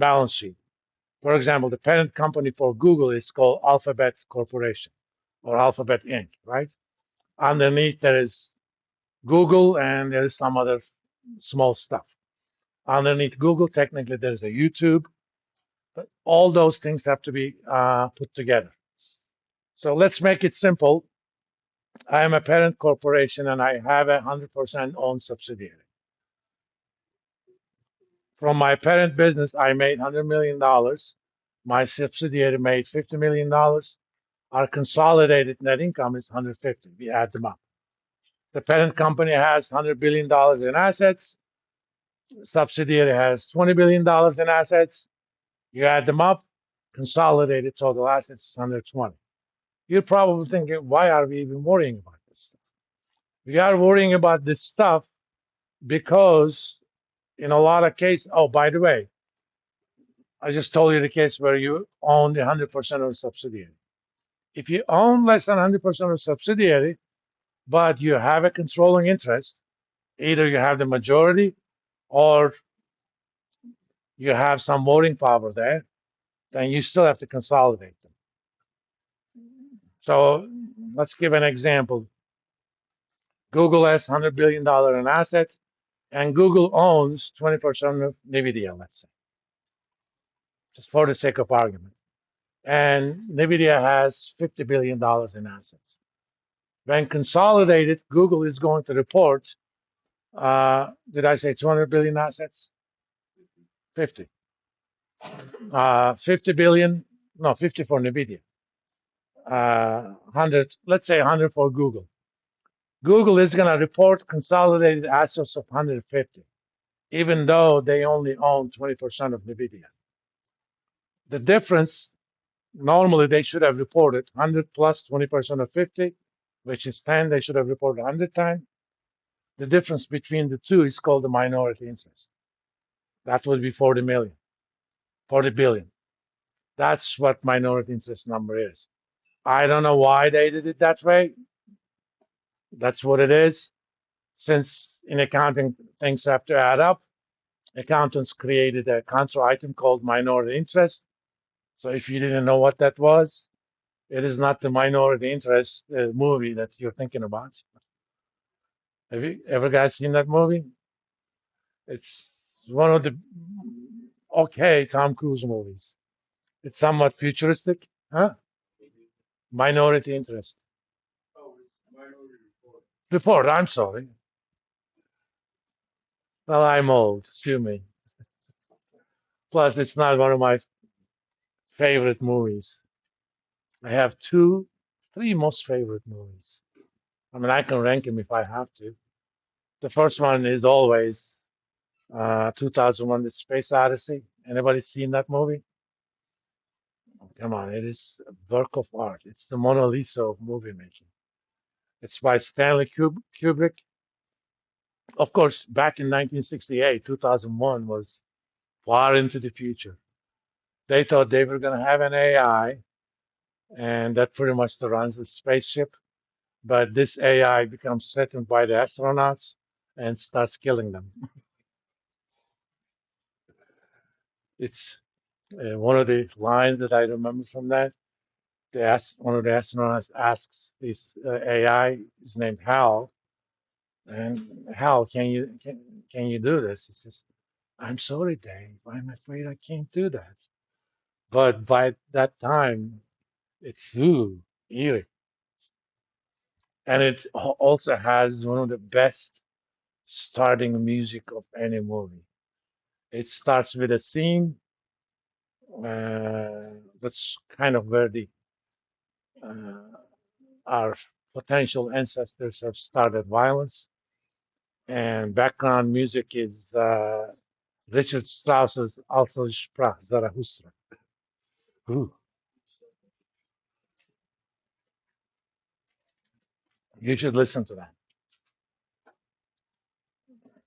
balance sheet. For example, the parent company for Google is called Alphabet Corporation or Alphabet Inc., right? Underneath there is Google and there is some other small stuff. Underneath Google, technically there's a YouTube, but all those things have to be put together. So let's make it simple. I am a parent corporation and I have a 100% owned subsidiary. From my parent business, I made $100 million. My subsidiary made $50 million. Our consolidated net income is 150. We add them up. The parent company has $100 billion in assets. Subsidiary has $20 billion in assets. You add them up, consolidated total assets is 120. You're probably thinking, why are we even worrying about this stuff? We are worrying about this stuff because in a lot of cases, oh, by the way, I just told you the case where you own the 100% of the subsidiary. If you own less than 100% of the subsidiary, but you have a controlling interest, either you have the majority or you have some voting power there, then you still have to consolidate them. So let's give an example. Google has $100 billion in assets, and Google owns 20% of NVIDIA, let's say, just for the sake of argument. And NVIDIA has $50 billion in assets. When consolidated, Google is going to report, did I say 200 billion assets? 50. 50 billion, no, 50 for NVIDIA. 100, let's say 100 for Google. Google is going to report consolidated assets of 150, even though they only own 20% of NVIDIA. The difference, normally they should have reported 100 plus 20% of 50, which is 10. They should have reported 100 times. The difference between the two is called the minority interest. That would be 40 million, 40 billion. That's what minority interest number is. I don't know why they did it that way. That's what it is. Since in accounting things have to add up, accountants created a contra item called minority interest. So if you didn't know what that was, it is not the minority interest movie that you're thinking about. Have you ever guys seen that movie? It's one of the okay Tom Cruise movies. It's somewhat futuristic, huh? Minority interest. Report, I'm sorry. Well, I'm old, sue me. Plus, it's not one of my favorite movies. I have three most favorite movies. I mean, I can rank them if I have to. The first one is always 2001: The Space Odyssey. Anybody seen that movie? Come on, it is a work of art. It's the Mona Lisa of movie making. It's by Stanley Kubrick. Of course, back in 1968, 2001 was far into the future. They thought they were going to have an AI, and that pretty much runs the spaceship. But this AI becomes threatened by the astronauts and starts killing them. It's one of the lines that I remember from that. One of the astronauts asks this AI, is named Hal, and Hal, can you do this? He says, "I'm sorry, Dave. I'm afraid I can't do that." But by that time, it's eerie, and it also has one of the best starting music of any movie. It starts with a scene that's kind of where the uh, our potential ancestors have started violence, and background music is Richard Strauss's Also sprach Zarathustra. Ooh, you should listen to that.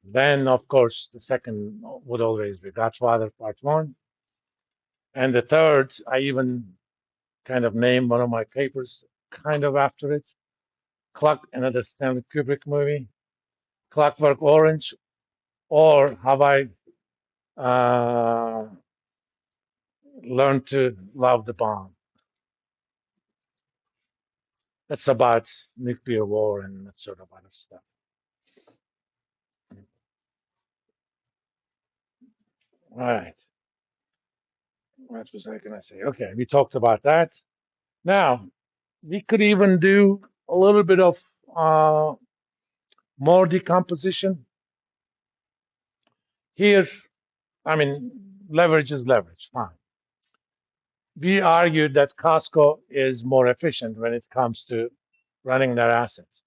Then, of course, the second would always be Godfather Part One, and the third, I even kind of named one of my papers kind of after it. Another Stanley Kubrick movie, Clockwork Orange, or have I uh, Learn to love the bomb. That's about nuclear war and that sort of other stuff. All right. What was I going to say? Okay, we talked about that. Now, we could even do a little bit of uh, more decomposition. Here, I mean, leverage is leverage, fine. We argued that Costco is more efficient when it comes to running their assets.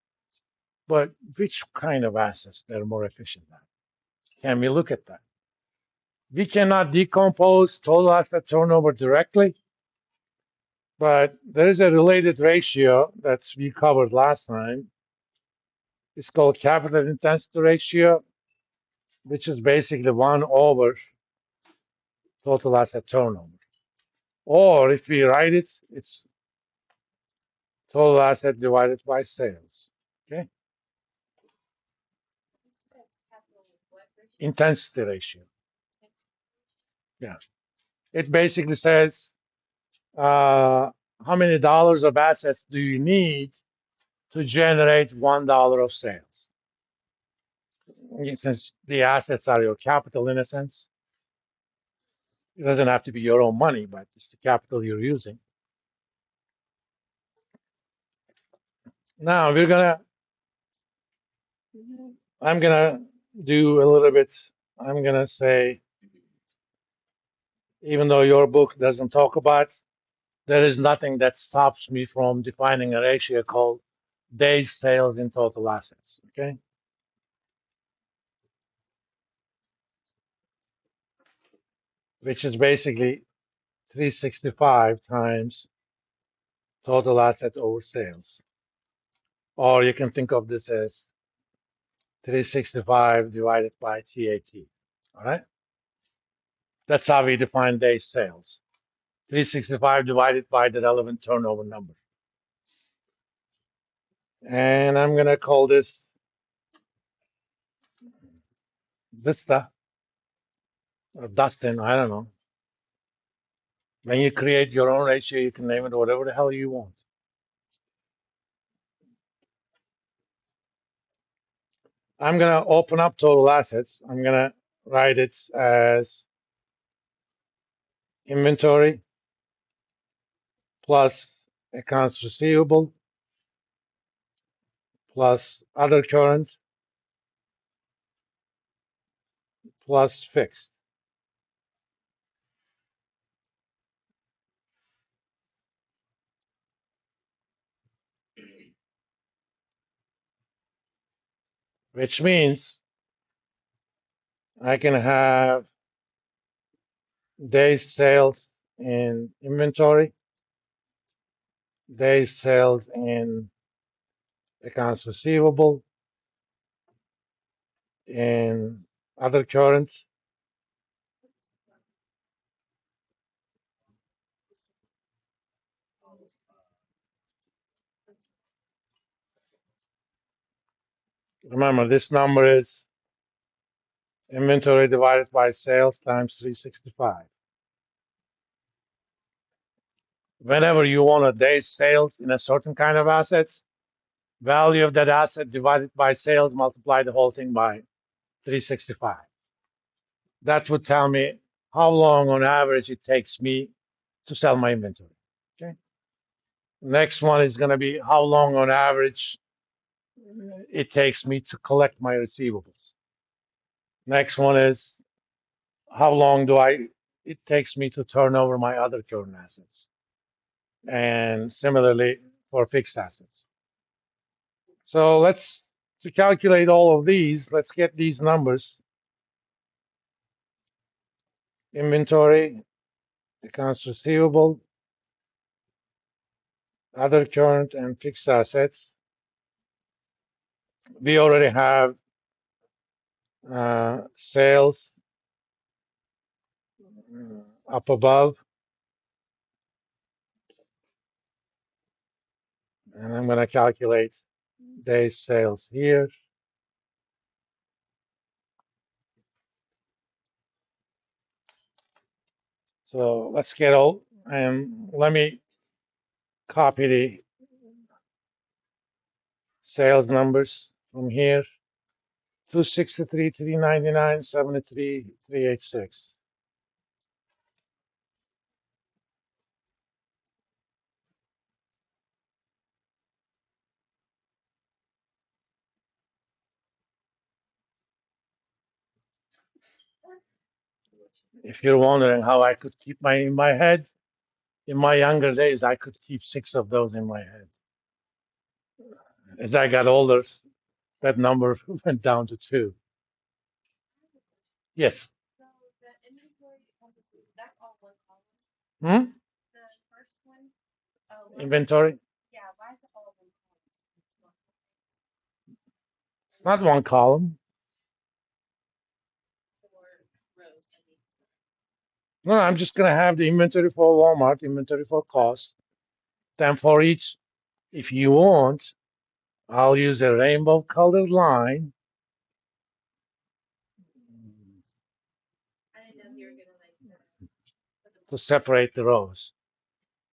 But which kind of assets they're more efficient at? Can we look at that? We cannot decompose total asset turnover directly, but there is a related ratio that we covered last time. It's called capital intensity ratio, which is basically 1 over total asset turnover. Or if we write it, it's total asset divided by sales. Okay? Intensity ratio. Yeah. It basically says how many dollars of assets do you need to generate $1 of sales? Since the assets are your capital in a sense, it doesn't have to be your own money, but it's the capital you're using. Now I'm gonna do a little bit. I'm gonna say, even though your book doesn't talk about, there is nothing that stops me from defining a ratio called days sales in total assets. Okay, which is basically 365 times total asset over sales, or you can think of this as 365 divided by TAT. All right, that's how we define days sales. 365 divided by the relevant turnover number. And I'm going to call this Vista or Dustin. I don't know. When you create your own ratio, you can name it whatever the hell you want. I'm going to open up total assets. I'm going to write it as inventory plus accounts receivable plus other current plus fixed, which means I can have days sales in inventory, days sales in accounts receivable, in other currents. Remember, this number is inventory divided by sales times 365. Whenever you want a day's sales in a certain kind of assets, value of that asset divided by sales, multiply the whole thing by 365. That would tell me how long on average it takes me to sell my inventory. Okay. Next one is going to be how long on average it takes me to collect my receivables. Next one is how long do it takes me to turn over my other current assets. And similarly for fixed assets. So to calculate all of these, let's get these numbers. Inventory, accounts receivable, other current and fixed assets. We already have sales up above. And I'm going to calculate days sales here. So let's get all, and let me copy the sales numbers from here. 263, 399, 73, 386. If you're wondering how I could keep in my head, in my younger days, I could keep 6 of those in my head. As I got older, that number went down to 2. Yes. Hmm? Inventory? It's not one column. No, I'm just going to have the inventory for Walmart, inventory for cost. Then for each, if you want, I'll use a rainbow colored line to separate the rows.